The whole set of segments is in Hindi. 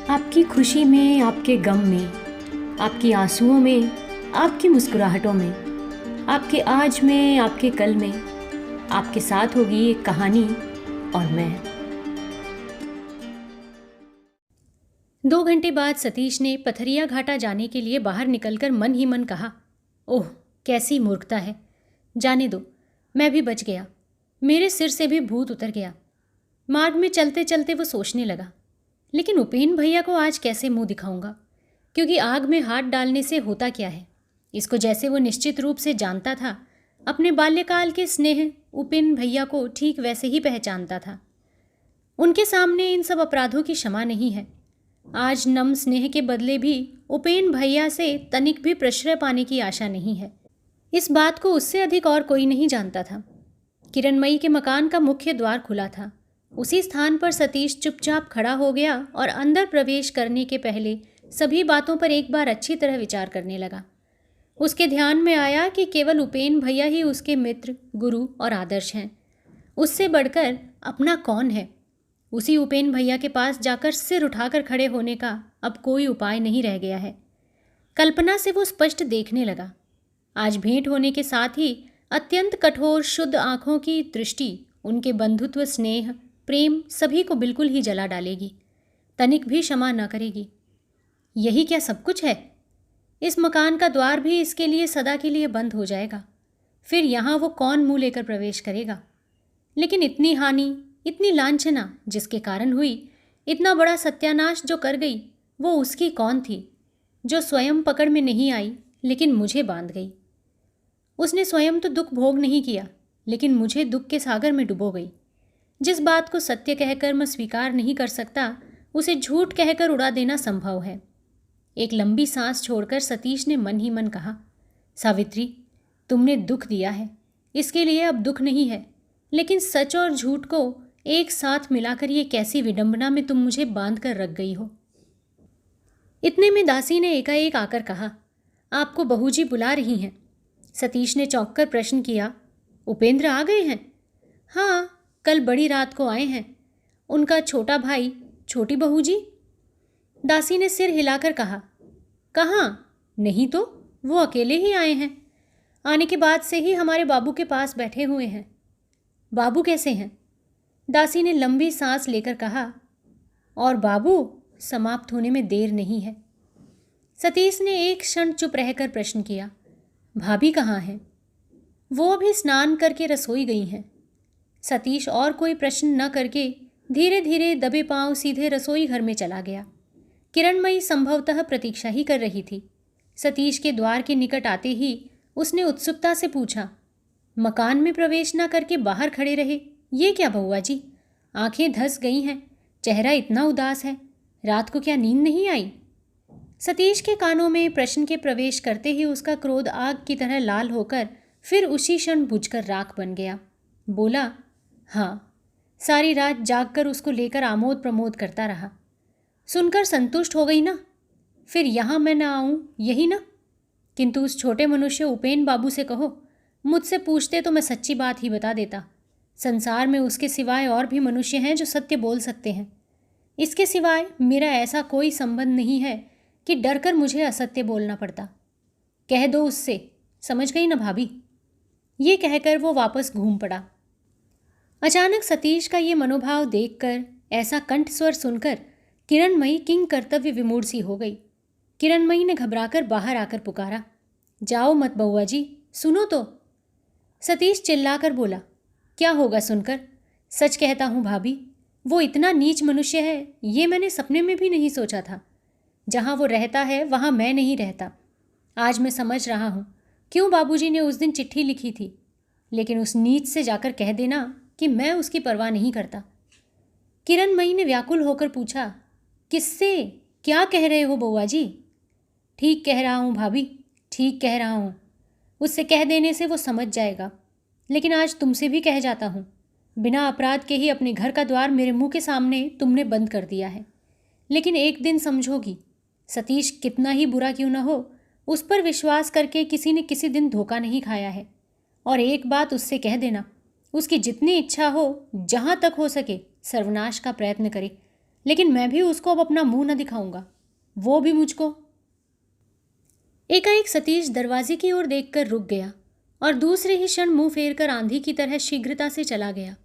आपकी खुशी में, आपके गम में, आपकी आंसुओं में, आपकी मुस्कुराहटों में, आपके आज में, आपके कल में, आपके साथ होगी एक कहानी और मैं। 2 घंटे बाद सतीश ने पथरिया घाटा जाने के लिए बाहर निकलकर मन ही मन कहा, ओह कैसी मूर्खता है। जाने दो, मैं भी बच गया। मेरे सिर से भी भूत उतर गया। मार्ग में चलते चलते वो सोचने लगा, लेकिन उपेन भैया को आज कैसे मुंह दिखाऊंगा, क्योंकि आग में हाथ डालने से होता क्या है, इसको जैसे वो निश्चित रूप से जानता था। अपने बाल्यकाल के स्नेह उपेन भैया को ठीक वैसे ही पहचानता था। उनके सामने इन सब अपराधों की क्षमा नहीं है। आज नम स्नेह के बदले भी उपेन भैया से तनिक भी प्रश्रय पाने की आशा नहीं है। इस बात को उससे अधिक और कोई नहीं जानता था। किरणमयी के मकान का मुख्य द्वार खुला था। उसी स्थान पर सतीश चुपचाप खड़ा हो गया और अंदर प्रवेश करने के पहले सभी बातों पर एक बार अच्छी तरह विचार करने लगा। उसके ध्यान में आया कि केवल उपेन भैया ही उसके मित्र, गुरु और आदर्श हैं। उससे बढ़कर अपना कौन है। उसी उपेन भैया के पास जाकर सिर उठाकर खड़े होने का अब कोई उपाय नहीं रह गया है। कल्पना से वो स्पष्ट देखने लगा। आज भेंट होने के साथ ही अत्यंत कठोर शुद्ध आँखों की दृष्टि उनके बंधुत्व, स्नेह, प्रेम सभी को बिल्कुल ही जला डालेगी, तनिक भी क्षमा न करेगी। यही क्या सब कुछ है? इस मकान का द्वार भी इसके लिए सदा के लिए बंद हो जाएगा। फिर यहाँ वो कौन मुंह लेकर प्रवेश करेगा? लेकिन इतनी हानि, इतनी लांछना जिसके कारण हुई, इतना बड़ा सत्यानाश जो कर गई, वो उसकी कौन थी, जो स्वयं पकड़ में नहीं आई लेकिन मुझे बांध गई। उसने स्वयं तो दुख भोग नहीं किया, लेकिन मुझे दुख के सागर में डुबो गई। जिस बात को सत्य कहकर मैं स्वीकार नहीं कर सकता, उसे झूठ कहकर उड़ा देना संभव है। एक लंबी सांस छोड़कर सतीश ने मन ही मन कहा, सावित्री, तुमने दुख दिया है, इसके लिए अब दुख नहीं है, लेकिन सच और झूठ को एक साथ मिलाकर ये कैसी विडंबना में तुम मुझे बांध कर रख गई हो। इतने में दासी ने एकाएक आकर कहा, आपको बहूजी बुला रही हैं। सतीश ने चौंक कर प्रश्न किया, उपेंद्र आ गए हैं? हाँ, कल बड़ी रात को आए हैं। उनका छोटा भाई, छोटी बहू जी। दासी ने सिर हिलाकर कहा, कहाँ? नहीं तो, वो अकेले ही आए हैं। आने के बाद से ही हमारे बाबू के पास बैठे हुए हैं। बाबू कैसे हैं? दासी ने लंबी सांस लेकर कहा, और बाबू समाप्त होने में देर नहीं है। सतीश ने एक क्षण चुप रहकर प्रश्न किया, भाभी कहाँ हैं? वो अभी स्नान करके रसोई गई हैं। सतीश और कोई प्रश्न न करके धीरे धीरे दबे पांव सीधे रसोई घर में चला गया। किरणमयी संभवतः प्रतीक्षा ही कर रही थी। सतीश के द्वार के निकट आते ही उसने उत्सुकता से पूछा, मकान में प्रवेश न करके बाहर खड़े रहे, ये क्या बउआ जी? आंखें धंस गई हैं, चेहरा इतना उदास है, रात को क्या नींद नहीं आई? सतीश के कानों में प्रश्न के प्रवेश करते ही उसका क्रोध आग की तरह लाल होकर फिर उसी क्षण बुझकर राख बन गया। बोला, हाँ, सारी रात जागकर उसको लेकर आमोद प्रमोद करता रहा। सुनकर संतुष्ट हो गई ना? फिर यहाँ मैं ना आऊँ, यही ना? किंतु उस छोटे मनुष्य उपेन बाबू से कहो, मुझसे पूछते तो मैं सच्ची बात ही बता देता। संसार में उसके सिवाय और भी मनुष्य हैं जो सत्य बोल सकते हैं। इसके सिवाय मेरा ऐसा कोई संबंध नहीं है कि डर कर मुझे असत्य बोलना पड़ता। कह दो उससे, समझ गई ना भाभी? ये कहकर वो वापस घूम पड़ा। अचानक सतीश का ये मनोभाव देखकर, ऐसा कंठ स्वर सुनकर किरणमयी किंग कर्तव्य विमूढ़ सी हो गई। किरणमयी ने घबराकर बाहर आकर पुकारा, जाओ मत बउआ जी, सुनो तो। सतीश चिल्लाकर बोला, क्या होगा सुनकर? सच कहता हूँ भाभी, वो इतना नीच मनुष्य है, ये मैंने सपने में भी नहीं सोचा था। जहाँ वो रहता है वहाँ मैं नहीं रहता। आज मैं समझ रहा हूँ क्यों बाबूजी ने उस दिन चिट्ठी लिखी थी। लेकिन उस नीच से जाकर कह देना कि मैं उसकी परवाह नहीं करता। किरणमयी ने व्याकुल होकर पूछा, किससे? क्या कह रहे हो बउआ जी? ठीक कह रहा हूँ भाभी, ठीक कह रहा हूँ। उससे कह देने से वो समझ जाएगा। लेकिन आज तुमसे भी कह जाता हूँ, बिना अपराध के ही अपने घर का द्वार मेरे मुंह के सामने तुमने बंद कर दिया है। लेकिन एक दिन समझोगी, सतीश कितना ही बुरा क्यों न हो, उस पर विश्वास करके किसी ने किसी दिन धोखा नहीं खाया है। और एक बात उससे कह देना, उसकी जितनी इच्छा हो, जहाँ तक हो सके सर्वनाश का प्रयत्न करे, लेकिन मैं भी उसको अब अपना मुंह न दिखाऊंगा, वो भी मुझको। एकाएक सतीश दरवाजे की ओर देखकर रुक गया और दूसरे ही क्षण मुंह फेरकर आंधी की तरह शीघ्रता से चला गया।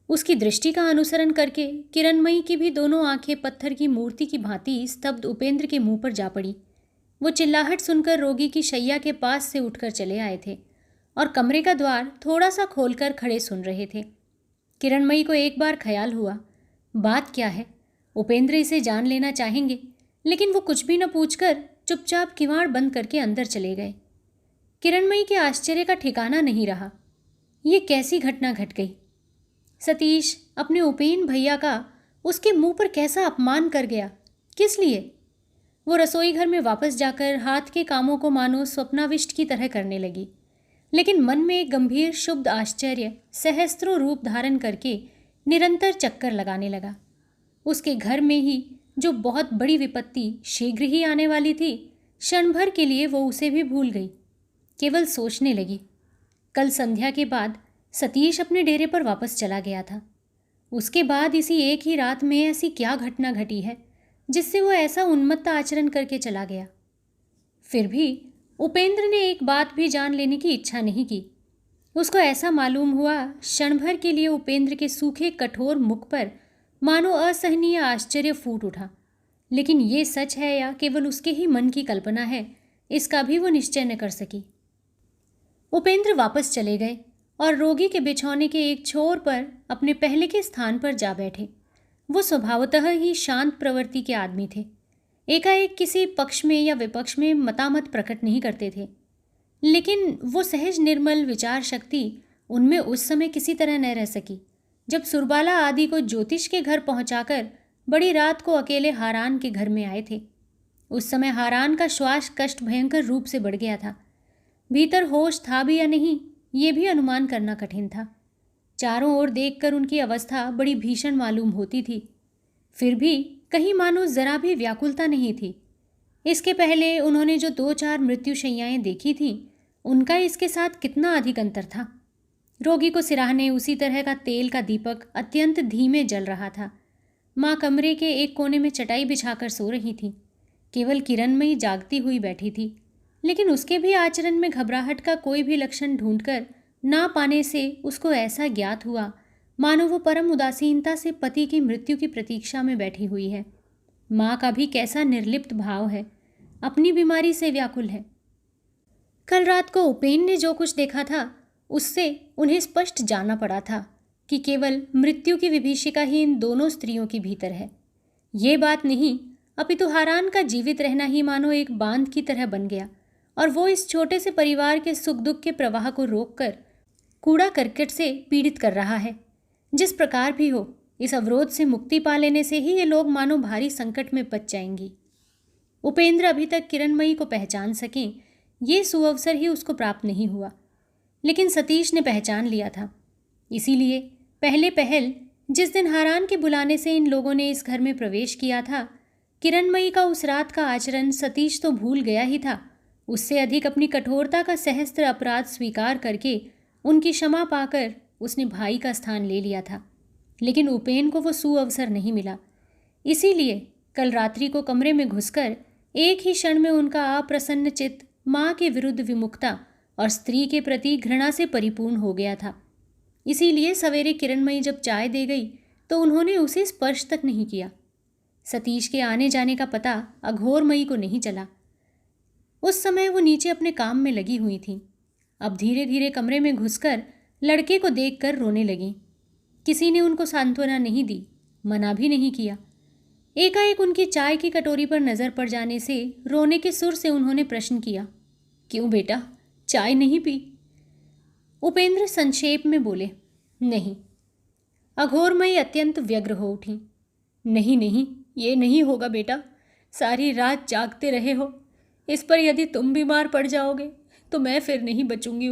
उसकी दृष्टि का अनुसरण करके किरणमयी की भी दोनों आंखें पत्थर की मूर्ति की भांति स्तब्ध उपेंद्र के मुंह पर जा पड़ी। वो चिल्लाहट सुनकर रोगी की शैया के पास से उठकर चले आए थे और कमरे का द्वार थोड़ा सा खोलकर खड़े सुन रहे थे। किरणमयी को एक बार ख्याल हुआ, बात क्या है, उपेंद्र इसे जान लेना चाहेंगे, लेकिन वो कुछ भी न पूछकर चुपचाप किवाड़ बंद करके अंदर चले गए। किरणमयी के आश्चर्य का ठिकाना नहीं रहा। ये कैसी घटना घट गई? सतीश अपने उपेन भैया का उसके मुंह पर कैसा अपमान कर गया, किस लिए? वो रसोई घर में वापस जाकर हाथ के कामों को मानो स्वप्नाविष्ट की तरह करने लगी, लेकिन मन में एक गंभीर शुद्ध आश्चर्य सहस्त्रों रूप धारण करके निरंतर चक्कर लगाने लगा। उसके घर में ही जो बहुत बड़ी विपत्ति शीघ्र ही आने वाली थी, क्षण भर के लिए वो उसे भी भूल गई। केवल सोचने लगी। कल संध्या के बाद सतीश अपने डेरे पर वापस चला गया था। उसके बाद इसी एक ही रात में ऐसी क्या घटना घटी है जिससे वो ऐसा उन्मत्त आचरण करके चला गया? फिर भी उपेंद्र ने एक बात भी जान लेने की इच्छा नहीं की। उसको ऐसा मालूम हुआ क्षण भर के लिए उपेंद्र के सूखे कठोर मुख पर मानो असहनीय आश्चर्य फूट उठा, लेकिन ये सच है या केवल उसके ही मन की कल्पना है, इसका भी वो निश्चय न कर सकी। उपेंद्र वापस चले गए और रोगी के बिछौने के एक छोर पर अपने पहले के स्थान पर जा बैठे। वो स्वभावतः ही शांत प्रवृत्ति के आदमी थे। एकाएक किसी पक्ष में या विपक्ष में मतामत प्रकट नहीं करते थे, लेकिन वो सहज निर्मल विचार शक्ति उनमें उस समय किसी तरह न रह सकी जब सुरबाला आदि को ज्योतिष के घर पहुंचाकर बड़ी रात को अकेले हारान के घर में आए थे। उस समय हारान का श्वास कष्ट भयंकर रूप से बढ़ गया था। भीतर होश था भी या नहीं, ये भी अनुमान करना कठिन था। चारों ओर देखकर उनकी अवस्था बड़ी भीषण मालूम होती थी, फिर भी कहीं मानो जरा भी व्याकुलता नहीं थी। इसके पहले उन्होंने जो 2-4 मृत्युशैयाएं देखी थीं, उनका इसके साथ कितना अधिक अंतर था। रोगी को सिराहने उसी तरह का तेल का दीपक अत्यंत धीमे जल रहा था। माँ कमरे के एक कोने में चटाई बिछाकर सो रही थी। केवल किरणमयी जागती हुई बैठी थी, लेकिन उसके भी आचरण में घबराहट का कोई भी लक्षण ढूंढकर ना पाने से उसको ऐसा ज्ञात हुआ मानो वो परम उदासीनता से पति की मृत्यु की प्रतीक्षा में बैठी हुई है। माँ का भी कैसा निर्लिप्त भाव है, अपनी बीमारी से व्याकुल है। कल रात को उपेन ने जो कुछ देखा था उससे उन्हें स्पष्ट जाना पड़ा था कि केवल मृत्यु की विभीषिका ही इन दोनों स्त्रियों के भीतर है। ये बात नहीं, अपितु हारान का जीवित रहना ही मानो एक बांध की तरह बन गया और वो इस छोटे से परिवार के सुख दुख के प्रवाह को रोककर कूड़ा करकट से पीड़ित कर रहा है। जिस प्रकार भी हो, इस अवरोध से मुक्ति पा लेने से ही ये लोग मानो भारी संकट में बच जाएंगी। उपेंद्र अभी तक किरणमयी को पहचान सकें, ये सुअवसर ही उसको प्राप्त नहीं हुआ, लेकिन सतीश ने पहचान लिया था। इसीलिए पहले पहल जिस दिन हारान के बुलाने से इन लोगों ने इस घर में प्रवेश किया था, किरणमयी का उस रात का आचरण सतीश तो भूल गया ही था, उससे अधिक अपनी कठोरता का सहस्त्र अपराध स्वीकार करके उनकी क्षमा पाकर उसने भाई का स्थान ले लिया था। लेकिन उपेन को वो सुअवसर नहीं मिला। इसीलिए कल रात्रि को कमरे में घुसकर एक ही क्षण में उनका अप्रसन्न चित्त माँ के विरुद्ध विमुखता और स्त्री के प्रति घृणा से परिपूर्ण हो गया था। इसीलिए सवेरे किरणमयी जब चाय दे गई तो उन्होंने उसे स्पर्श तक नहीं किया। सतीश के आने जाने का पता अघोरमयी को नहीं चला। उस समय वो नीचे अपने काम में लगी हुई थीं। अब धीरे धीरे कमरे में घुसकर लड़के को देखकर रोने लगीं। किसी ने उनको सांत्वना नहीं दी, मना भी नहीं किया। एकाएक उनकी चाय की कटोरी पर नज़र पड़ जाने से रोने के सुर से उन्होंने प्रश्न किया, क्यों बेटा, चाय नहीं पी? उपेंद्र संक्षेप में बोले, नहीं। अघोरमयी अत्यंत व्यग्र हो उठी। नहीं नहीं, ये नहीं होगा बेटा, सारी रात जागते रहे हो, इस पर यदि तुम बीमार पड़ जाओगे तो मैं फिर नहीं बचूंगी।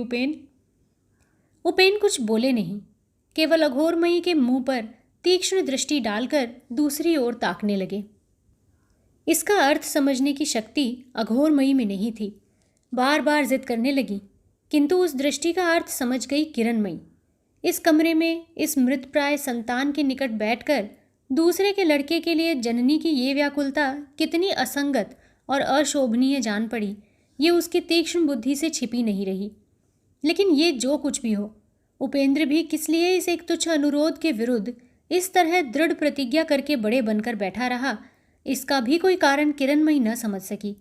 उपेन कुछ बोले नहीं, केवल अघोरमयी के मुंह पर तीक्ष्ण दृष्टि डालकर दूसरी ओर ताकने लगे। इसका अर्थ समझने की शक्ति अघोरमयी में नहीं थी। बार बार जिद करने लगी, किंतु उस दृष्टि का अर्थ समझ गई किरणमयी। इस कमरे में इस मृतप्राय संतान के निकट बैठकर दूसरे के लड़के के लिए जननी की ये व्याकुलता कितनी असंगत और अशोभनीय जान पड़ी, ये उसकी तीक्ष्ण बुद्धि से छिपी नहीं रही। लेकिन ये जो कुछ भी हो, उपेंद्र भी किस लिए इस एक तुच्छ अनुरोध के विरुद्ध इस तरह दृढ़ प्रतिज्ञा करके बड़े बनकर बैठा रहा, इसका भी कोई कारण किरणमयी न समझ सकी।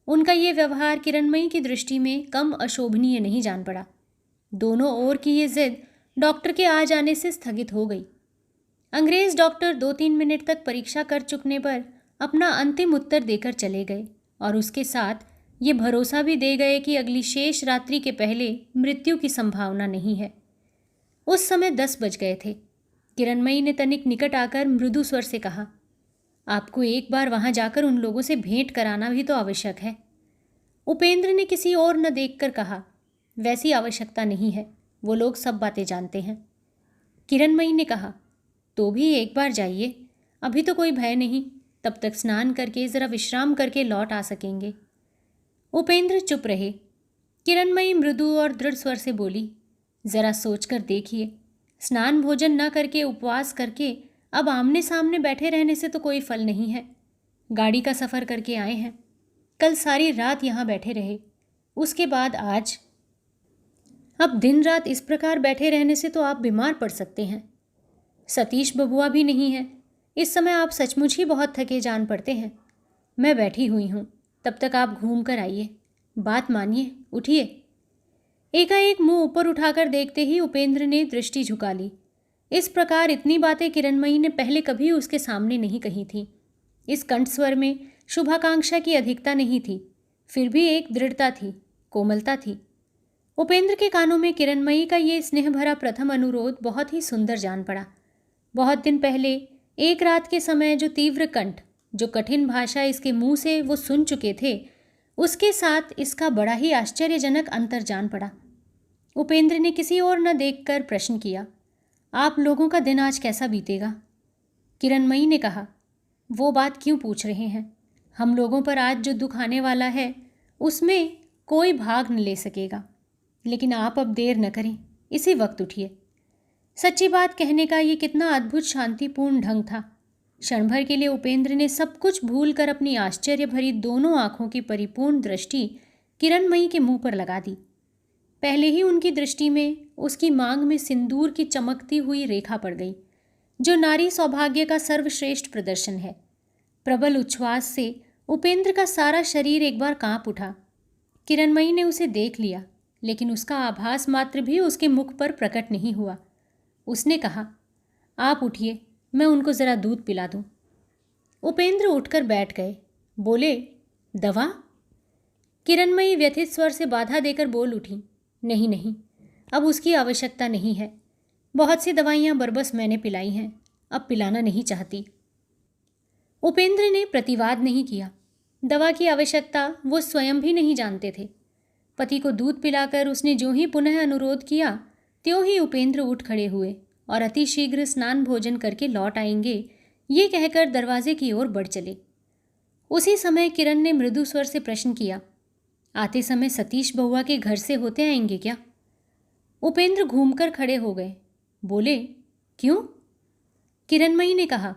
उनका ये व्यवहार किरणमयी की दृष्टि में कम अशोभनीय नहीं जान पड़ा। दोनों ओर की ये जिद डॉक्टर के आ जाने से स्थगित हो गई। अंग्रेज डॉक्टर 2-3 मिनट तक परीक्षा कर चुकने पर अपना अंतिम उत्तर देकर चले गए और उसके साथ ये भरोसा भी दे गए कि अगली शेष रात्रि के पहले मृत्यु की संभावना नहीं है। उस समय 10 बज गए थे। किरणमयी ने तनिक निकट आकर मृदु स्वर से कहा, आपको एक बार वहां जाकर उन लोगों से भेंट कराना भी तो आवश्यक है। उपेंद्र ने किसी और न देखकर कहा, वैसी आवश्यकता नहीं है, वो लोग सब बातें जानते हैं। किरणमयी ने कहा, तो भी एक बार जाइए, अभी तो कोई भय नहीं, तब तक स्नान करके ज़रा विश्राम करके लौट आ सकेंगे। उपेंद्र चुप रहे। किरणमयी मृदु और दृढ़ स्वर से बोली, ज़रा सोचकर देखिए, स्नान भोजन न करके उपवास करके अब आमने सामने बैठे रहने से तो कोई फल नहीं है। गाड़ी का सफ़र करके आए हैं, कल सारी रात यहाँ बैठे रहे, उसके बाद आज। अब दिन रात इस प्रकार बैठे रहने से तो आप बीमार पड़ सकते हैं। सतीश बबुआ भी नहीं है, इस समय आप सचमुच ही बहुत थके जान पड़ते हैं। मैं बैठी हुई हूँ, तब तक आप घूम कर आइए, बात मानिए, उठिए। एकाएक मुंह ऊपर उठाकर देखते ही उपेंद्र ने दृष्टि झुका ली। इस प्रकार इतनी बातें किरणमयी ने पहले कभी उसके सामने नहीं कही थी। इस कंठस्वर में शुभाकांक्षा की अधिकता नहीं थी, फिर भी एक दृढ़ता थी, कोमलता थी। उपेंद्र के कानों में किरणमयी का ये स्नेह भरा प्रथम अनुरोध बहुत ही सुंदर जान पड़ा। बहुत दिन पहले एक रात के समय जो तीव्र कंठ, जो कठिन भाषा इसके मुंह से वो सुन चुके थे, उसके साथ इसका बड़ा ही आश्चर्यजनक अंतर जान पड़ा। उपेंद्र ने किसी और न देखकर प्रश्न किया, आप लोगों का दिन आज कैसा बीतेगा? किरणमयी ने कहा, वो बात क्यों पूछ रहे हैं? हम लोगों पर आज जो दुख आने वाला है उसमें कोई भाग न ले सकेगा। लेकिन आप अब देर न करें, इसी वक्त उठिए। सच्ची बात कहने का ये कितना अद्भुत शांतिपूर्ण ढंग था। क्षण भर के लिए उपेंद्र ने सब कुछ भूलकर अपनी आश्चर्य भरी दोनों आंखों की परिपूर्ण दृष्टि किरणमयी के मुंह पर लगा दी। पहले ही उनकी दृष्टि में उसकी मांग में सिंदूर की चमकती हुई रेखा पड़ गई, जो नारी सौभाग्य का सर्वश्रेष्ठ प्रदर्शन है। प्रबल उच्छ्वास से उपेंद्र का सारा शरीर एक बार कांप उठा। किरणमयी ने उसे देख लिया, लेकिन उसका आभास मात्र भी उसके मुख पर प्रकट नहीं हुआ। उसने कहा, आप उठिए, मैं उनको ज़रा दूध पिला दूँ। उपेंद्र उठकर बैठ गए। बोले, दवा? किरणमयी व्यथित स्वर से बाधा देकर बोल उठी, नहीं नहीं, अब उसकी आवश्यकता नहीं है। बहुत सी दवाइयाँ बरबस मैंने पिलाई हैं, अब पिलाना नहीं चाहती। उपेंद्र ने प्रतिवाद नहीं किया। दवा की आवश्यकता वो स्वयं भी नहीं जानते थे। पति को दूध पिलाकर उसने जो ही पुनः अनुरोध किया, त्यों ही उपेंद्र उठ खड़े हुए और अति शीघ्र स्नान भोजन करके लौट आएंगे, ये कहकर दरवाजे की ओर बढ़ चले। उसी समय किरण ने मृदु स्वर से प्रश्न किया, आते समय सतीश बउआ के घर से होते आएंगे क्या? उपेंद्र घूमकर खड़े हो गए। बोले, क्यों? किरणमयी ने कहा,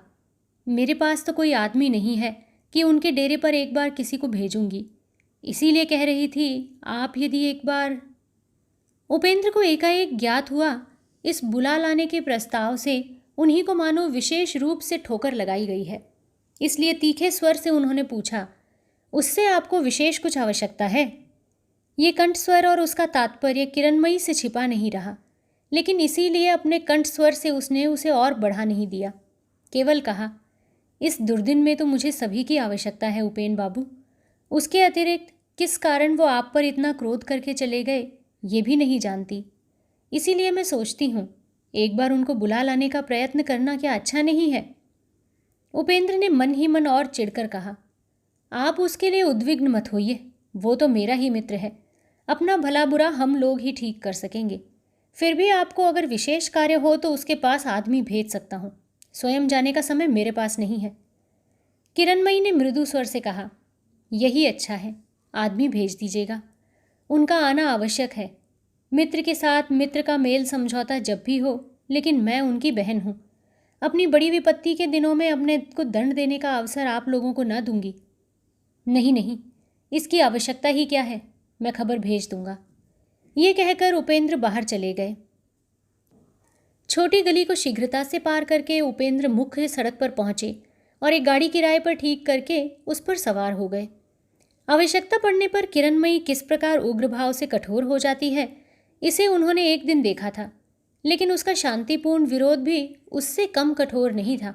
मेरे पास तो कोई आदमी नहीं है कि उनके डेरे पर एक बार किसी को भेजूंगी, इसीलिए कह रही थी, आप यदि एक बार। उपेंद्र को एकाएक ज्ञात हुआ, इस बुला लाने के प्रस्ताव से उन्हीं को मानो विशेष रूप से ठोकर लगाई गई है। इसलिए तीखे स्वर से उन्होंने पूछा, उससे आपको विशेष कुछ आवश्यकता है? ये कंठस्वर और उसका तात्पर्य किरणमयी से छिपा नहीं रहा, लेकिन इसीलिए अपने कंठस्वर से उसने उसे और बढ़ा नहीं दिया। केवल कहा, इस दुर्दिन में तो मुझे सभी की आवश्यकता है उपेन बाबू। उसके अतिरिक्त किस कारण वो आप पर इतना क्रोध करके चले गए, ये भी नहीं जानती। इसीलिए मैं सोचती हूँ, एक बार उनको बुला लाने का प्रयत्न करना क्या अच्छा नहीं है? उपेंद्र ने मन ही मन और चिढ़कर कहा, आप उसके लिए उद्विग्न मत होइए, वो तो मेरा ही मित्र है, अपना भला बुरा हम लोग ही ठीक कर सकेंगे। फिर भी आपको अगर विशेष कार्य हो तो उसके पास आदमी भेज सकता हूँ, स्वयं जाने का समय मेरे पास नहीं है। किरणमयी ने मृदु स्वर से कहा, यही अच्छा है, आदमी भेज दीजिएगा, उनका आना आवश्यक है। मित्र के साथ मित्र का मेल समझौता जब भी हो, लेकिन मैं उनकी बहन हूँ, अपनी बड़ी विपत्ति के दिनों में अपने को दंड देने का अवसर आप लोगों को न दूंगी। नहीं नहीं, इसकी आवश्यकता ही क्या है, मैं खबर भेज दूंगा। ये कहकर उपेंद्र बाहर चले गए। छोटी गली को शीघ्रता से पार करके उपेंद्र मुख्य सड़क पर पहुंचे और एक गाड़ी किराए पर ठीक करके उस पर सवार हो गए। आवश्यकता पड़ने पर किरणमयी किस प्रकार उग्र भाव से कठोर हो जाती है, इसे उन्होंने एक दिन देखा था, लेकिन उसका शांतिपूर्ण विरोध भी उससे कम कठोर नहीं था।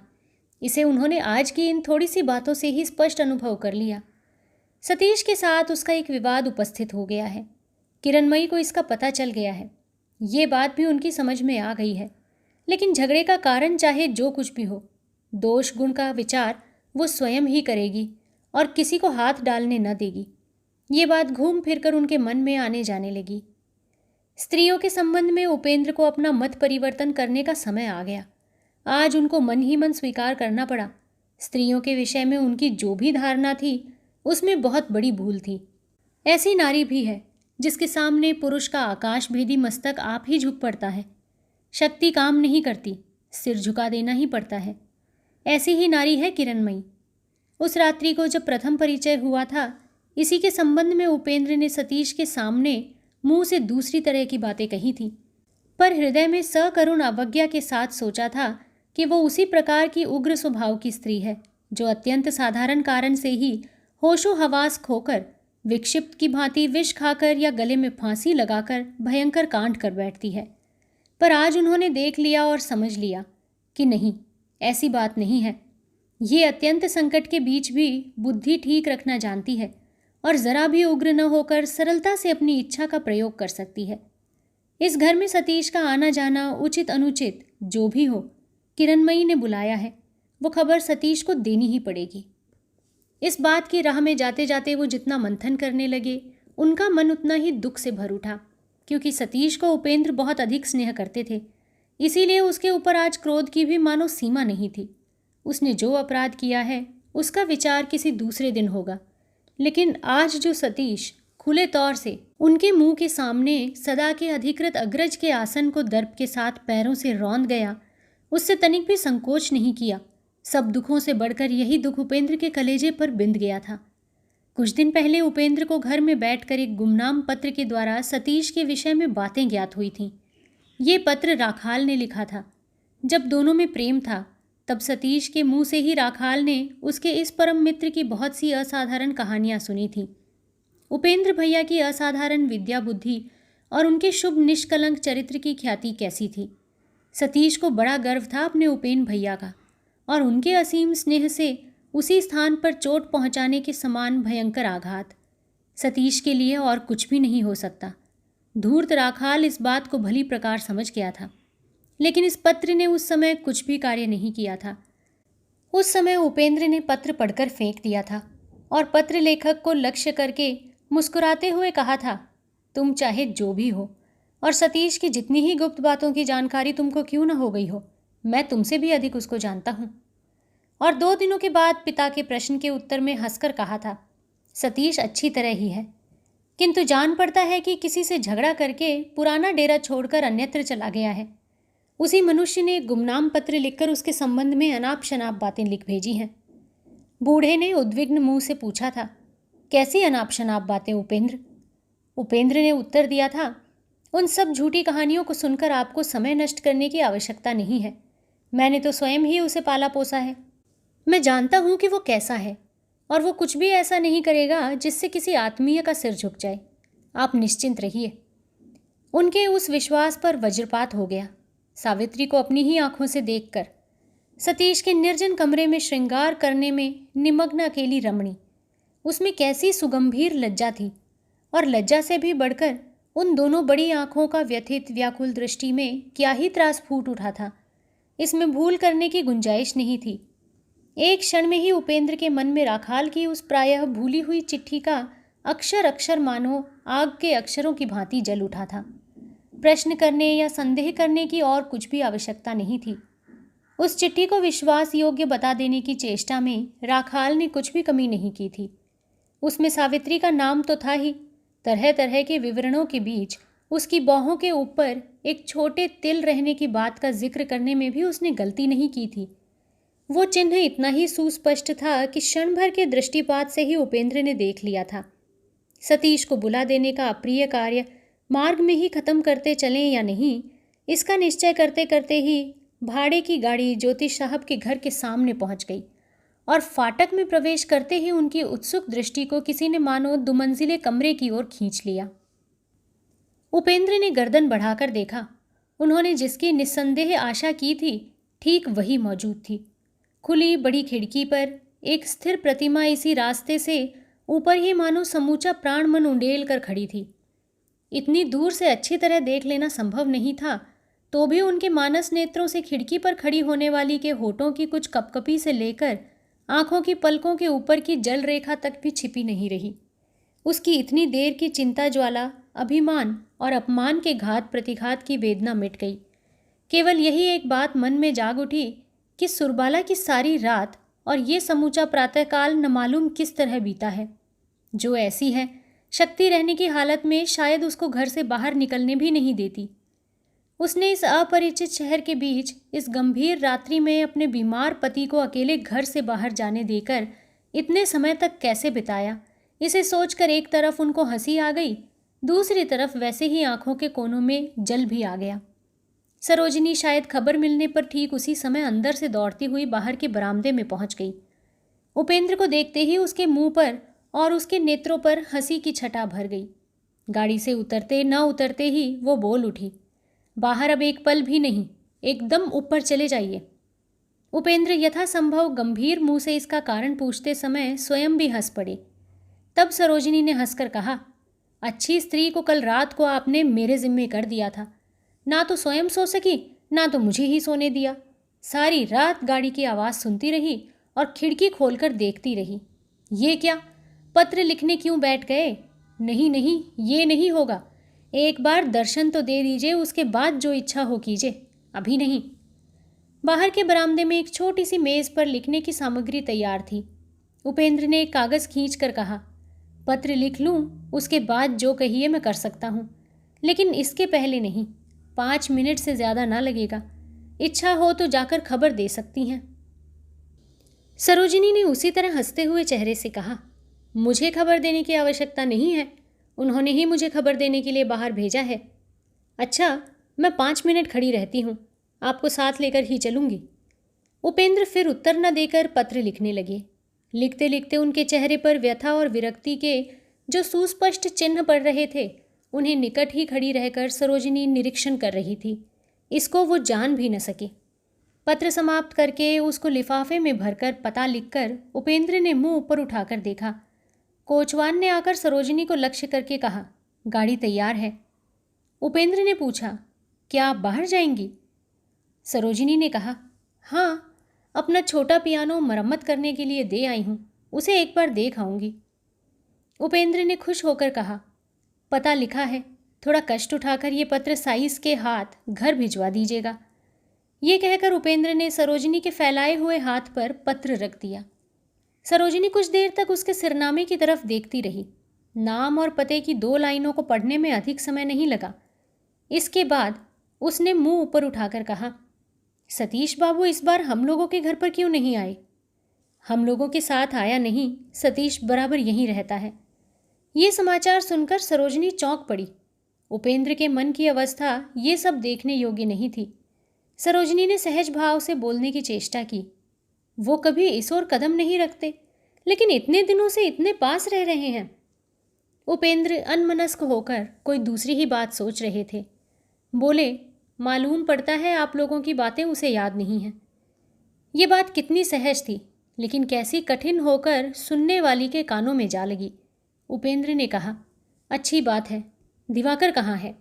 इसे उन्होंने आज की इन थोड़ी सी बातों से ही स्पष्ट अनुभव कर लिया। सतीश के साथ उसका एक विवाद उपस्थित हो गया है। किरणमयी को इसका पता चल गया है। ये बात भी उनकी समझ में आ गई है। लेकिन झगड़े का कारण चाहे जो कुछ भी हो, दोष गुण का विचार वो स्वयं ही करेगी और किसी को हाथ डालने न देगी। ये बात घूम फिरकर उनके मन में आने जाने लगी। स्त्रियों के संबंध में उपेंद्र को अपना मत परिवर्तन करने का समय आ गया। आज उनको मन ही मन स्वीकार करना पड़ा। स्त्रियों के विषय में उनकी जो भी धारणा थी, उसमें बहुत बड़ी भूल थी। ऐसी नारी भी है जिसके सामने पुरुष का आकाश भेदी मस्तक आप ही झुक पड़ता है। शक्ति काम नहीं करती, सिर झुका देना ही पड़ता है। ऐसी ही नारी है किरणमयी। उस रात्रि को जब प्रथम परिचय हुआ था, इसी के संबंध में उपेंद्र ने सतीश के सामने मुंह से दूसरी तरह की बातें कही थी, पर हृदय में सकरुण अवज्ञा के साथ सोचा था कि वो उसी प्रकार की उग्र स्वभाव की स्त्री है जो अत्यंत साधारण कारण से ही होशो हवास खोकर विक्षिप्त की भांति विष खाकर या गले में फांसी लगाकर भयंकर कांड कर बैठती है। पर आज उन्होंने देख लिया और समझ लिया कि नहीं, ऐसी बात नहीं है। ये अत्यंत संकट के बीच भी बुद्धि ठीक रखना जानती है और जरा भी उग्र न होकर सरलता से अपनी इच्छा का प्रयोग कर सकती है। इस घर में सतीश का आना जाना उचित अनुचित जो भी हो, किरणमयी ने बुलाया है, वो खबर सतीश को देनी ही पड़ेगी। इस बात की राह में जाते जाते वो जितना मंथन करने लगे, उनका मन उतना ही दुख से भर उठा, क्योंकि सतीश को उपेंद्र बहुत अधिक स्नेह करते थे। इसीलिए उसके ऊपर आज क्रोध की भी मानो सीमा नहीं थी। उसने जो अपराध किया है उसका विचार किसी दूसरे दिन होगा, लेकिन आज जो सतीश खुले तौर से उनके मुंह के सामने सदा के अधिकृत अग्रज के आसन को दर्प के साथ पैरों से रौंद गया, उससे तनिक भी संकोच नहीं किया। सब दुखों से बढ़कर यही दुख उपेंद्र के कलेजे पर बिंध गया था। कुछ दिन पहले उपेंद्र को घर में बैठकर एक गुमनाम पत्र के द्वारा सतीश के विषय में बातें ज्ञात हुई थीं। ये पत्र राखाल ने लिखा था। जब दोनों में प्रेम था, तब सतीश के मुंह से ही राखाल ने उसके इस परम मित्र की बहुत सी असाधारण कहानियां सुनी थीं। उपेंद्र भैया की असाधारण विद्या बुद्धि और उनके शुभ निष्कलंक चरित्र की ख्याति कैसी थी। सतीश को बड़ा गर्व था अपने उपेन भैया का, और उनके असीम स्नेह से उसी स्थान पर चोट पहुंचाने के समान भयंकर आघात सतीश के लिए और कुछ भी नहीं हो सकता। धूर्त राखाल इस बात को भली प्रकार समझ गया था, लेकिन इस पत्र ने उस समय कुछ भी कार्य नहीं किया था। उस समय उपेंद्र ने पत्र पढ़कर फेंक दिया था और पत्र लेखक को लक्ष्य करके मुस्कुराते हुए कहा था, तुम चाहे जो भी हो और सतीश की जितनी ही गुप्त बातों की जानकारी तुमको क्यों न हो गई हो, मैं तुमसे भी अधिक उसको जानता हूँ। और 2 दिनों के बाद पिता के प्रश्न के उत्तर में हंसकर कहा था, सतीश अच्छी तरह ही है, किंतु जान पड़ता है कि किसी से झगड़ा करके पुराना डेरा छोड़कर अन्यत्र चला गया है। उसी मनुष्य ने गुमनाम पत्र लिखकर उसके संबंध में अनाप शनाप बातें लिख भेजी हैं। बूढ़े ने उद्विग्न मुंह से पूछा था, कैसी अनाप शनाप बातें उपेंद्र? उपेंद्र ने उत्तर दिया था, उन सब झूठी कहानियों को सुनकर आपको समय नष्ट करने की आवश्यकता नहीं है। मैंने तो स्वयं ही उसे पाला पोसा है। मैं जानता हूँ कि वो कैसा है, और वो कुछ भी ऐसा नहीं करेगा जिससे किसी आत्मीय का सिर झुक जाए। आप निश्चिंत रहिए। उनके उस विश्वास पर वज्रपात हो गया। सावित्री को अपनी ही आंखों से देखकर सतीश के निर्जन कमरे में श्रृंगार करने में निमग्न अकेली रमणी, उसमें कैसी सुगंभीर लज्जा थी, और लज्जा से भी बढ़कर उन दोनों बड़ी आंखों का व्यथित व्याकुल दृष्टि में क्या ही त्रास फूट उठा था। इसमें भूल करने की गुंजाइश नहीं थी। एक क्षण में ही उपेंद्र के मन में राखाल की उस प्रायः भूली हुई चिट्ठी का अक्षर अक्षर मानो आग के अक्षरों की भांति जल उठा था। प्रश्न करने या संदेह करने की और कुछ भी आवश्यकता नहीं थी। उस चिट्ठी को विश्वास योग्य बता देने की चेष्टा में राखाल ने कुछ भी कमी नहीं की थी। उसमें सावित्री का नाम तो था ही, तरह तरह के विवरणों के बीच उसकी बाहों के ऊपर एक छोटे तिल रहने की बात का जिक्र करने में भी उसने गलती नहीं की थी। वो चिन्ह इतना ही सुस्पष्ट था कि क्षण भर के दृष्टिपात से ही उपेंद्र ने देख लिया था। सतीश को बुला देने का अप्रिय कार्य मार्ग में ही खत्म करते चलें या नहीं, इसका निश्चय करते करते ही भाड़े की गाड़ी ज्योतिष साहब के घर के सामने पहुंच गई और फाटक में प्रवेश करते ही उनकी उत्सुक दृष्टि को किसी ने मानो दुमंजिले कमरे की ओर खींच लिया। उपेंद्र ने गर्दन बढ़ाकर देखा। उन्होंने जिसकी निस्संदेह आशा की थी, ठीक वही मौजूद थी। खुली बड़ी खिड़की पर एक स्थिर प्रतिमा इसी रास्ते से ऊपर ही मानो समूचा प्राण मन उंडेल कर खड़ी थी। इतनी दूर से अच्छी तरह देख लेना संभव नहीं था, तो भी उनके मानस नेत्रों से खिड़की पर खड़ी होने वाली के होठों की कुछ कपकपी से लेकर आंखों की पलकों के ऊपर की जल रेखा तक भी छिपी नहीं रही। उसकी इतनी देर की चिंता ज्वाला, अभिमान और अपमान के घात प्रतिघात की वेदना मिट गई। केवल यही एक बात मन में जाग उठी कि सुरबाला की सारी रात और ये समूचा प्रातःकाल न मालूम किस तरह बीता है। जो ऐसी है, शक्ति रहने की हालत में शायद उसको घर से बाहर निकलने भी नहीं देती। उसने इस अपरिचित शहर के बीच इस गंभीर रात्रि में अपने बीमार पति को अकेले घर से बाहर जाने देकर इतने समय तक कैसे बिताया, इसे सोचकर एक तरफ उनको हंसी आ गई, दूसरी तरफ वैसे ही आंखों के कोनों में जल भी आ गया। सरोजिनी शायद खबर मिलने पर ठीक उसी समय अंदर से दौड़ती हुई बाहर के बरामदे में पहुंच गई। उपेंद्र को देखते ही उसके मुंह पर और उसके नेत्रों पर हंसी की छटा भर गई। गाड़ी से उतरते न उतरते ही वो बोल उठी, बाहर अब एक पल भी नहीं, एकदम ऊपर चले जाइए। उपेंद्र यथासंभव गंभीर मुंह से इसका कारण पूछते समय स्वयं भी हंस पड़े। तब सरोजिनी ने हंसकर कहा, अच्छी स्त्री को कल रात को आपने मेरे जिम्मे कर दिया था। ना तो स्वयं सो सकी, ना तो मुझे ही सोने दिया। सारी रात गाड़ी की आवाज़ सुनती रही और खिड़की खोलकर देखती रही। ये क्या, पत्र लिखने क्यों बैठ गए? नहीं नहीं, ये नहीं होगा। एक बार दर्शन तो दे दीजिए, उसके बाद जो इच्छा हो कीजिए, अभी नहीं। बाहर के बरामदे में एक छोटी सी मेज़ पर लिखने की सामग्री तैयार थी। उपेंद्र ने एक कागज़ खींच कर कहा, पत्र लिख लूँ, उसके बाद जो कहिए मैं कर सकता हूँ, लेकिन इसके पहले नहीं। 5 मिनट से ज़्यादा ना लगेगा। इच्छा हो तो जाकर खबर दे सकती हैं। सरोजिनी ने उसी तरह हंसते हुए चेहरे से कहा, मुझे खबर देने की आवश्यकता नहीं है, उन्होंने ही मुझे खबर देने के लिए बाहर भेजा है। अच्छा, मैं 5 मिनट खड़ी रहती हूँ, आपको साथ लेकर ही चलूँगी। उपेंद्र फिर उत्तर न देकर पत्र लिखने लगे। लिखते लिखते उनके चेहरे पर व्यथा और विरक्ति के जो सुस्पष्ट चिन्ह पड़ रहे थे, उन्हें निकट ही खड़ी रहकर सरोजिनी निरीक्षण कर रही थी। इसको वो जान भी न सकी। पत्र समाप्त करके उसको लिफाफे में भरकर पता लिखकर उपेंद्र ने मुंह ऊपर उठाकर देखा। कोचवान ने आकर सरोजिनी को लक्ष्य करके कहा, गाड़ी तैयार है। उपेंद्र ने पूछा, क्या आप बाहर जाएंगी? सरोजिनी ने कहा, हाँ, अपना छोटा पियानो मरम्मत करने के लिए दे आई हूँ, उसे एक बार देख आऊँगी। उपेंद्र ने खुश होकर कहा, पता लिखा है, थोड़ा कष्ट उठाकर ये पत्र साइस के हाथ घर भिजवा दीजिएगा। ये कहकर उपेंद्र ने सरोजिनी के फैलाए हुए हाथ पर पत्र रख दिया। सरोजिनी कुछ देर तक उसके सिरनामे की तरफ देखती रही। नाम और पते की 2 लाइनों को पढ़ने में अधिक समय नहीं लगा। इसके बाद उसने मुंह ऊपर उठाकर कहा, सतीश बाबू इस बार हम लोगों के घर पर क्यों नहीं आए? हम लोगों के साथ आया नहीं, सतीश बराबर यहीं रहता है। ये समाचार सुनकर सरोजिनी चौंक पड़ी। उपेंद्र के मन की अवस्था ये सब देखने योग्य नहीं थी। सरोजिनी ने सहज भाव से बोलने की चेष्टा की, वो कभी इस ओर कदम नहीं रखते, लेकिन इतने दिनों से इतने पास रह रहे हैं। उपेंद्र अनमनस्क होकर कोई दूसरी ही बात सोच रहे थे। बोले, मालूम पड़ता है आप लोगों की बातें उसे याद नहीं हैं। ये बात कितनी सहज थी, लेकिन कैसी कठिन होकर सुनने वाली के कानों में जा लगी। उपेंद्र ने कहा, अच्छी बात है, दिवाकर कहाँ है?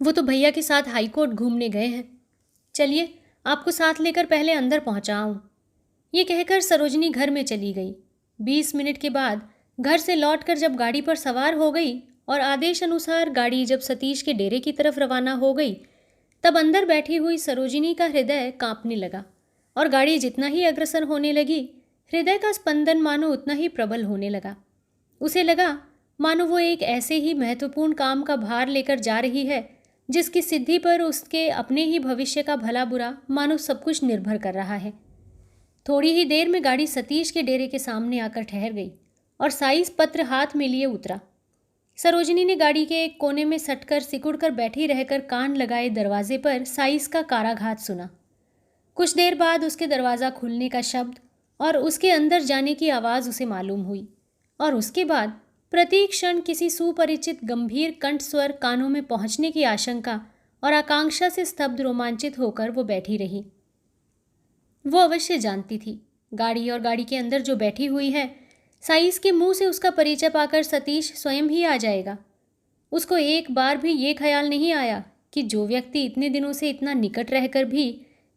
वो तो भैया के साथ हाईकोर्ट घूमने गए हैं। चलिए, आपको साथ लेकर पहले अंदर पहुँचाऊँ। ये कहकर सरोजिनी घर में चली गई। 20 मिनट के बाद घर से लौटकर जब गाड़ी पर सवार हो गई और आदेश अनुसार गाड़ी जब सतीश के डेरे की तरफ रवाना हो गई, तब अंदर बैठी हुई सरोजिनी का हृदय कांपने लगा और गाड़ी जितना ही अग्रसर होने लगी, हृदय का स्पंदन मानो उतना ही प्रबल होने लगा। उसे लगा मानो वो एक ऐसे ही महत्वपूर्ण काम का भार लेकर जा रही है जिसकी सिद्धि पर उसके अपने ही भविष्य का भला बुरा मानो सब कुछ निर्भर कर रहा है। थोड़ी ही देर में गाड़ी सतीश के डेरे के सामने आकर ठहर गई और साइस पत्र हाथ में लिए उतरा। सरोजिनी ने गाड़ी के एक कोने में सटकर सिकुड़कर बैठी रहकर कान लगाए दरवाजे पर साइस का काराघात सुना। कुछ देर बाद उसके दरवाज़ा खुलने का शब्द और उसके अंदर जाने की आवाज़ उसे मालूम हुई, और उसके बाद प्रति क्षण किसी सुपरिचित गंभीर कंठ स्वर कानों में पहुंचने की आशंका और आकांक्षा से स्तब्ध रोमांचित होकर वो बैठी रही। वो अवश्य जानती थी गाड़ी और गाड़ी के अंदर जो बैठी हुई है, साइस के मुंह से उसका परिचय पाकर सतीश स्वयं ही आ जाएगा। उसको एक बार भी ये ख्याल नहीं आया कि जो व्यक्ति इतने दिनों से इतना निकट रहकर भी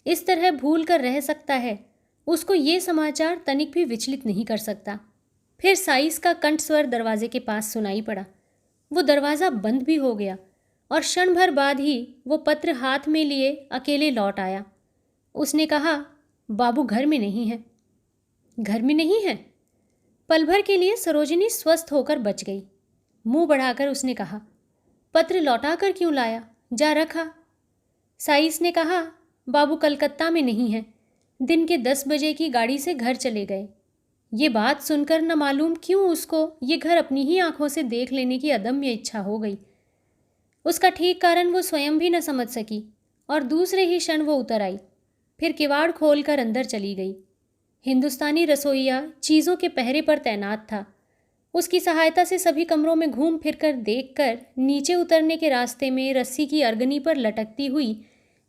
इस तरह भूल कर रह सकता है, उसको ये समाचार तनिक भी विचलित नहीं कर सकता। फिर साइस का कंठ स्वर दरवाजे के पास सुनाई पड़ा। वो दरवाज़ा बंद भी हो गया और क्षण भर बाद ही वो पत्र हाथ में लिए अकेले लौट आया। उसने कहा, बाबू घर में नहीं है। घर में नहीं है? पल भर के लिए सरोजिनी स्वस्थ होकर बच गई। मुंह बढ़ाकर उसने कहा, पत्र लौटाकर क्यों लाया? जा रखा। साइस ने कहा, बाबू कलकत्ता में नहीं है, दिन के 10 बजे की गाड़ी से घर चले गए। ये बात सुनकर न मालूम क्यों उसको ये घर अपनी ही आंखों से देख लेने की अदम्य इच्छा हो गई। उसका ठीक कारण वो स्वयं भी न समझ सकी और दूसरे ही क्षण वो उतर आई, फिर किवाड़ खोलकर अंदर चली गई। हिंदुस्तानी रसोइया चीज़ों के पहरे पर तैनात था। उसकी सहायता से सभी कमरों में घूम फिरकर देखकर नीचे उतरने के रास्ते में रस्सी की अर्गनी पर लटकती हुई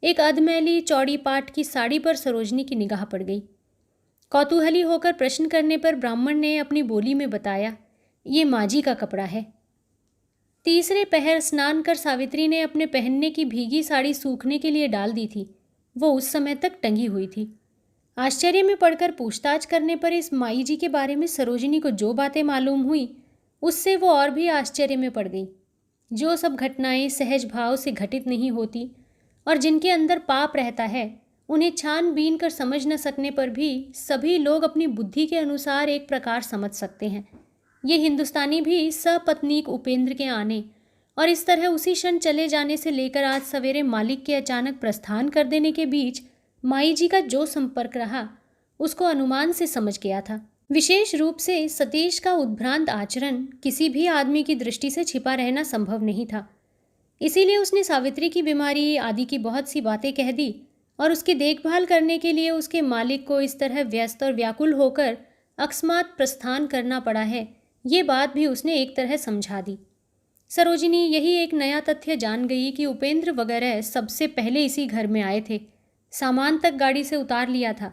एक अधमैली चौड़ी पाट की साड़ी पर सरोजनी की निगाह पड़ गई। कौतूहली होकर प्रश्न करने पर ब्राह्मण ने अपनी बोली में बताया, ये माजी का कपड़ा है। तीसरे पहर स्नान कर सावित्री ने अपने पहनने की भीगी साड़ी सूखने के लिए डाल दी थी। वो उस समय तक टंगी हुई थी। आश्चर्य में पड़कर पूछताछ करने पर इस माई जी के बारे में सरोजिनी को जो बातें मालूम हुई, उससे वो और भी आश्चर्य में पड़ गई। जो सब घटनाएं सहज भाव से घटित नहीं होती और जिनके अंदर पाप रहता है, उन्हें छानबीन कर समझ न सकने पर भी सभी लोग अपनी बुद्धि के अनुसार एक प्रकार समझ सकते हैं। ये हिंदुस्तानी भी सपत्नीक उपेंद्र के आने और इस तरह उसी क्षण चले जाने से लेकर आज सवेरे मालिक के अचानक प्रस्थान कर देने के बीच माई जी का जो संपर्क रहा, उसको अनुमान से समझ गया था। विशेष रूप से सतीश का उद्भ्रांत आचरण किसी भी आदमी की दृष्टि से छिपा रहना संभव नहीं था। इसीलिए उसने सावित्री की बीमारी आदि की बहुत सी बातें कह दी और उसकी देखभाल करने के लिए उसके मालिक को इस तरह व्यस्त और व्याकुल होकर अकस्मात प्रस्थान करना पड़ा है, ये बात भी उसने एक तरह समझा दी। सरोजिनी यही एक नया तथ्य जान गई कि उपेंद्र वगैरह सबसे पहले इसी घर में आए थे। सामान तक गाड़ी से उतार लिया था,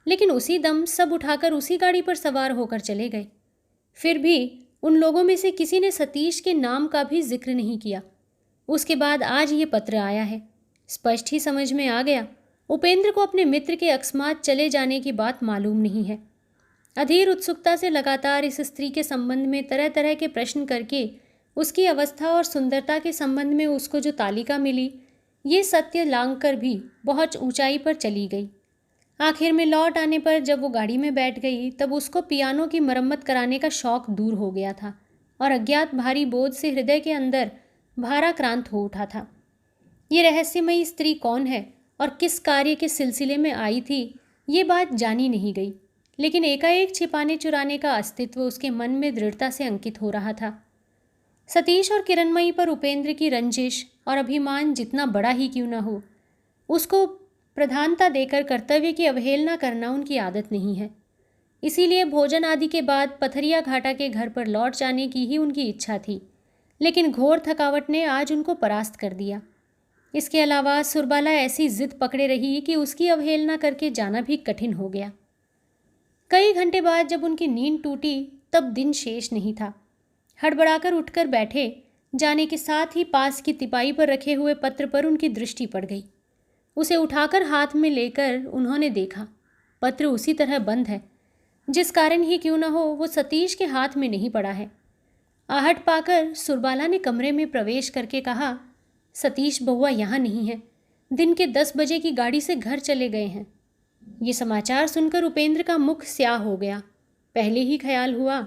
लेकिन उसी दम सब उठाकर उसी गाड़ी पर सवार होकर चले गए। फिर भी उन लोगों में से किसी ने सतीश के नाम का भी जिक्र नहीं किया। उसके बाद आज ये पत्र आया है। स्पष्ट ही समझ में आ गया, उपेंद्र को अपने मित्र के अकस्मात चले जाने की बात मालूम नहीं है। अधीर उत्सुकता से लगातार इस स्त्री के संबंध में तरह तरह के प्रश्न करके उसकी अवस्था और सुंदरता के संबंध में उसको जो तालिका मिली, ये सत्य लांघ कर भी बहुत ऊंचाई पर चली गई। आखिर में लौट आने पर जब वो गाड़ी में बैठ गई, तब उसको पियानो की मरम्मत कराने का शौक दूर हो गया था और अज्ञात भारी बोझ से हृदय के अंदर भाराक्रांत हो उठा था। ये रहस्यमयी स्त्री कौन है और किस कार्य के सिलसिले में आई थी, ये बात जानी नहीं गई, लेकिन एकाएक छिपाने चुराने का अस्तित्व उसके मन में दृढ़ता से अंकित हो रहा था। सतीश और किरणमयी पर उपेंद्र की रंजिश और अभिमान जितना बड़ा ही क्यों न हो, उसको प्रधानता देकर कर्तव्य की अवहेलना करना उनकी आदत नहीं है। इसीलिए भोजन आदि के बाद पथरिया घाटा के घर पर लौट जाने की ही उनकी इच्छा थी, लेकिन घोर थकावट ने आज उनको परास्त कर दिया। इसके अलावा सुरबाला ऐसी जिद पकड़े रही कि उसकी अवहेलना करके जाना भी कठिन हो गया। कई घंटे बाद जब उनकी नींद टूटी, तब दिन शेष नहीं था। हड़बड़ाकर उठकर बैठे जाने के साथ ही पास की तिपाई पर रखे हुए पत्र पर उनकी दृष्टि पड़ गई। उसे उठाकर हाथ में लेकर उन्होंने देखा, पत्र उसी तरह बंद है, जिस कारण ही क्यों न हो वो सतीश के हाथ में नहीं पड़ा है। आहट पाकर सुरबाला ने कमरे में प्रवेश करके कहा, सतीश बउआ यहाँ नहीं है, दिन के 10 बजे की गाड़ी से घर चले गए हैं। ये समाचार सुनकर उपेंद्र का मुख स्याह हो गया। पहले ही ख्याल हुआ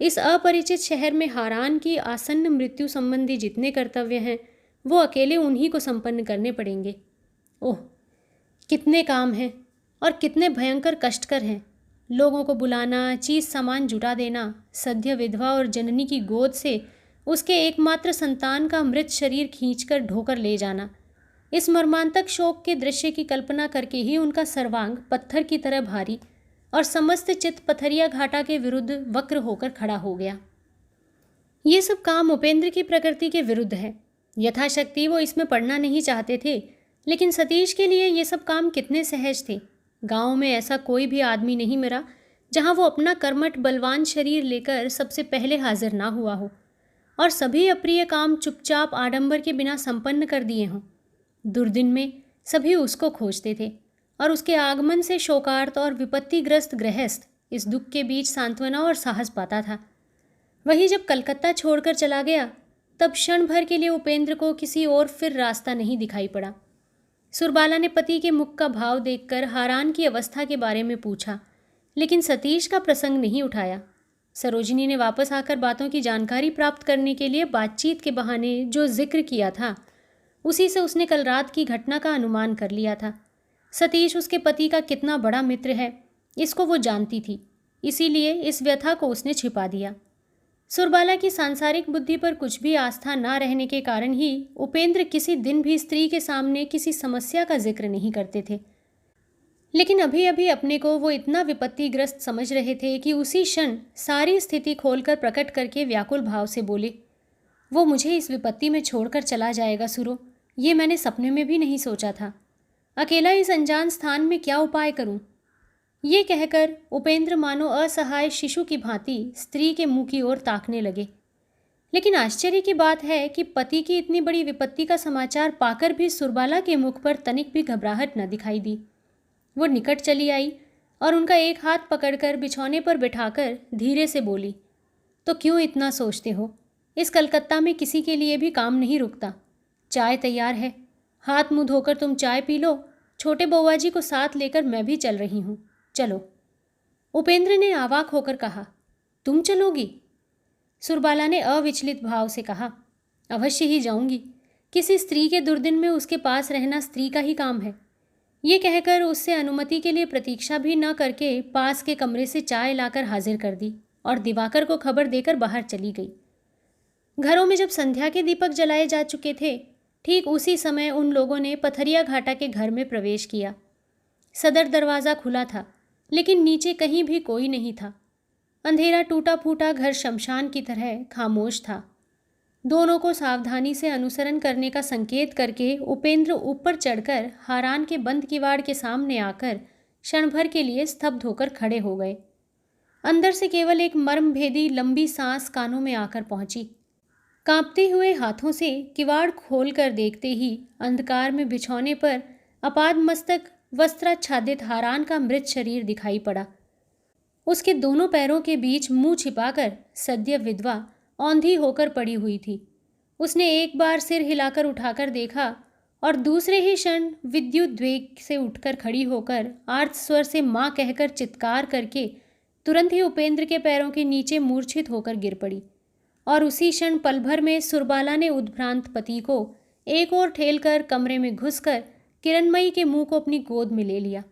इस अपरिचित शहर में हारान की आसन्न मृत्यु संबंधी जितने कर्तव्य हैं वो अकेले उन्हीं को संपन्न करने पड़ेंगे। ओह, कितने काम हैं और कितने भयंकर कष्टकर हैं। लोगों को बुलाना, चीज सामान जुटा देना, सद्य विधवा और जननी की गोद से उसके एकमात्र संतान का मृत शरीर खींचकर ढोकर ले जाना। इस मर्मांतक शोक के दृश्य की कल्पना करके ही उनका सर्वांग पत्थर की तरह भारी और समस्त चित्त पथरिया घाटा के विरुद्ध वक्र होकर खड़ा हो गया। ये सब काम उपेंद्र की प्रकृति के विरुद्ध है। यथाशक्ति वो इसमें पड़ना नहीं चाहते थे, लेकिन सतीश के लिए ये सब काम कितने सहज थे। गांव में ऐसा कोई भी आदमी नहीं मिला जहां वो अपना कर्मठ बलवान शरीर लेकर सबसे पहले हाजिर ना हुआ हो और सभी अप्रिय काम चुपचाप आडंबर के बिना संपन्न कर दिए हों। दुर्दिन में सभी उसको खोजते थे और उसके आगमन से शोकार्त और विपत्तिग्रस्त गृहस्थ इस दुख के बीच सांत्वना और साहस पाता था। वही जब कलकत्ता छोड़कर चला गया तब क्षण भर के लिए उपेंद्र को किसी और फिर रास्ता नहीं दिखाई पड़ा। सुरबाला ने पति के मुख का भाव देखकर हारान की अवस्था के बारे में पूछा, लेकिन सतीश का प्रसंग नहीं उठाया। सरोजिनी ने वापस आकर बातों की जानकारी प्राप्त करने के लिए बातचीत के बहाने जो जिक्र किया था उसी से उसने कल रात की घटना का अनुमान कर लिया था। सतीश उसके पति का कितना बड़ा मित्र है इसको वो जानती थी, इसीलिए इस व्यथा को उसने छिपा दिया। सुरबाला की सांसारिक बुद्धि पर कुछ भी आस्था ना रहने के कारण ही उपेंद्र किसी दिन भी स्त्री के सामने किसी समस्या का जिक्र नहीं करते थे, लेकिन अभी अभी अपने को वो इतना विपत्तिग्रस्त समझ रहे थे कि उसी क्षण सारी स्थिति खोलकर प्रकट करके व्याकुल भाव से बोले, वो मुझे इस विपत्ति में छोड़कर चला जाएगा सुरो, ये मैंने सपने में भी नहीं सोचा था। अकेला इस अनजान स्थान में क्या उपाय करूं? ये कहकर उपेंद्र मानो असहाय शिशु की भांति स्त्री के मुंह की ओर ताकने लगे। लेकिन आश्चर्य की बात है कि पति की इतनी बड़ी विपत्ति का समाचार पाकर भी सुरबाला के मुख पर तनिक भी घबराहट न दिखाई दी। वो निकट चली आई और उनका एक हाथ पकड़कर बिछौने पर बिठाकर धीरे से बोली, तो क्यों इतना सोचते हो? इस कलकत्ता में किसी के लिए भी काम नहीं रुकता। चाय तैयार है, हाथ मुंह धोकर तुम चाय पी लो। छोटे बउआ जी को साथ लेकर मैं भी चल रही हूँ, चलो। उपेंद्र ने आवाक होकर कहा, तुम चलोगी? सुरबाला ने अविचलित भाव से कहा, अवश्य ही जाऊंगी। किसी स्त्री के दुर्दिन में उसके पास रहना स्त्री का ही काम है। ये कहकर उससे अनुमति के लिए प्रतीक्षा भी न करके पास के कमरे से चाय लाकर हाजिर कर दी और दिवाकर को खबर देकर बाहर चली गई। घरों में जब संध्या के दीपक जलाए जा चुके थे, ठीक उसी समय उन लोगों ने पथरिया घाटा के घर में प्रवेश किया। सदर दरवाज़ा खुला था, लेकिन नीचे कहीं भी कोई नहीं था। अंधेरा टूटा फूटा घर शमशान की तरह खामोश था। दोनों को सावधानी से अनुसरण करने का संकेत करके उपेंद्र ऊपर चढ़कर हारान के बंद किवाड़ के सामने आकर क्षण भर के लिए स्तब्ध होकर खड़े हो गए। अंदर से केवल एक मर्मभेदी लंबी सांस कानों में आकर पहुंची। कांपते हुए हाथों से किवाड़ खोलकर देखते ही अंधकार में बिछौने पर अपाद मस्तक वस्त्राच्छादित हारान का मृत शरीर दिखाई पड़ा। उसके दोनों पैरों के बीच मुंह छिपाकर सद्य विधवा औंधी होकर पड़ी हुई थी। उसने एक बार सिर हिलाकर उठाकर देखा और दूसरे ही क्षण विद्युत द्वेग से उठकर खड़ी होकर आर्त स्वर से माँ कहकर चित्कार करके तुरंत ही उपेंद्र के पैरों के नीचे मूर्छित होकर गिर पड़ी। और उसी क्षण पल भर में सुरबाला ने उद्भ्रांत पति को एक ओर ठेलकर कमरे में घुसकर किरणमयी के मुंह को अपनी गोद में ले लिया।